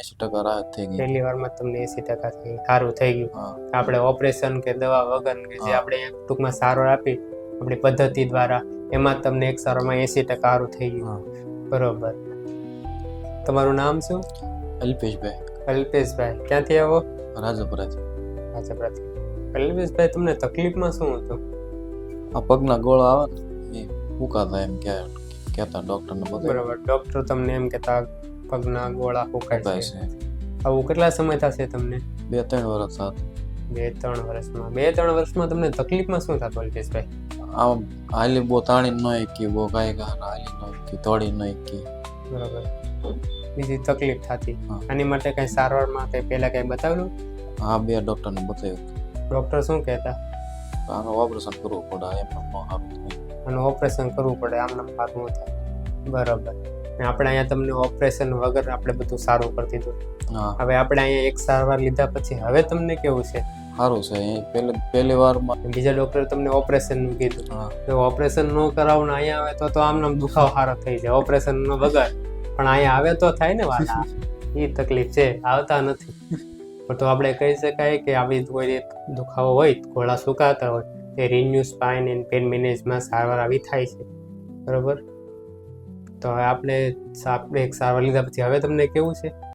80% રાહત થઈ ગઈ. પહેલી વારમાં તમને 80% થઈ સારું થઈ ગયું. હા આપણે ઓપરેશન કે દવા વગર કે જે આપણે ટૂંકમાં સારવાર આપી આપણી પદ્ધતિ દ્વારા એમાં તમને એક સારવારમાં 80% સારું થઈ ગયું. હા. બરોબર. તમારું નામ શું? અલ્પેશભાઈ અલ્પેશભાઈ. ક્યાંથી આવો? રાજપરાથી. રાજપરાથી. અલ્પેશભાઈ, તમને તકલીફમાં શું હતું? આ પગના ગોળા આવે ને એ ફૂંકાતા એમ કહેતા ડૉક્ટરને બતાવ્યું. બરોબર. ડોક્ટર તમને એમ કહેતા પગના ગોળા ફૂંકાય ફૂંકાય છે. છે. આવું કેટલા સમય થશે તમને? 2-3 વર્ષ સાથે. 2-3 વર્ષમાં. 2-3 વર્ષમાં તમને તકલીફમાં શું થતું અલ્પેશભાઈ? આમ હાલી બહુ તાણી ન એકી, બહુ ગાય હાલી ન એકી, તોડી ન એકી. બરોબર. બીજી તકલીફ થતી. હા. આની માટે કઈ સારવારમાં કઈ પહેલા કઈ બતાવેલું? હા 2 ડૉક્ટરને બતાવ્યું. ડોક્ટર શું કહેતા? આનું ઓપરેશન કરવું પડે એમ ન સારું થાય. આનું ઓપરેશન કરવું પડે, આમ નામ સારું ન થાય. બરોબર. ને આપણે અહીંયા તમને ઓપરેશન વગર આપણે બધું સારું કરી દીધું. હા હવે આપણે અહીંયા એક સારવાર લીધા પછી હવે તમને કેવું છે? સારું છે. એ પહેલી વારમાં બીજા ડોક્ટરે તમને ઓપરેશનનું કીધું. હા જો ઓપરેશન ન કરાવું ને અહીંયા આવે તો આમ નામ દુખાવો સારો થઈ જાય. ઓપરેશન ન વગર પણ અહીંયા આવે તો થાય ને વાલા. એ તકલીફ છે, આવતા નથી. પણ તો આપણે કહી શકાય કે આવી કોઈ દુખાવો હોય, ગોળા સુકાતા હોય, એ રિન્યુ સ્પાઇન એન્ડ પેન મેનેજમાં સારવાર આવી થાય છે. બરોબર. તો હવે આપણે એક સારવાર લીધા પછી હવે તમને કેવું છે?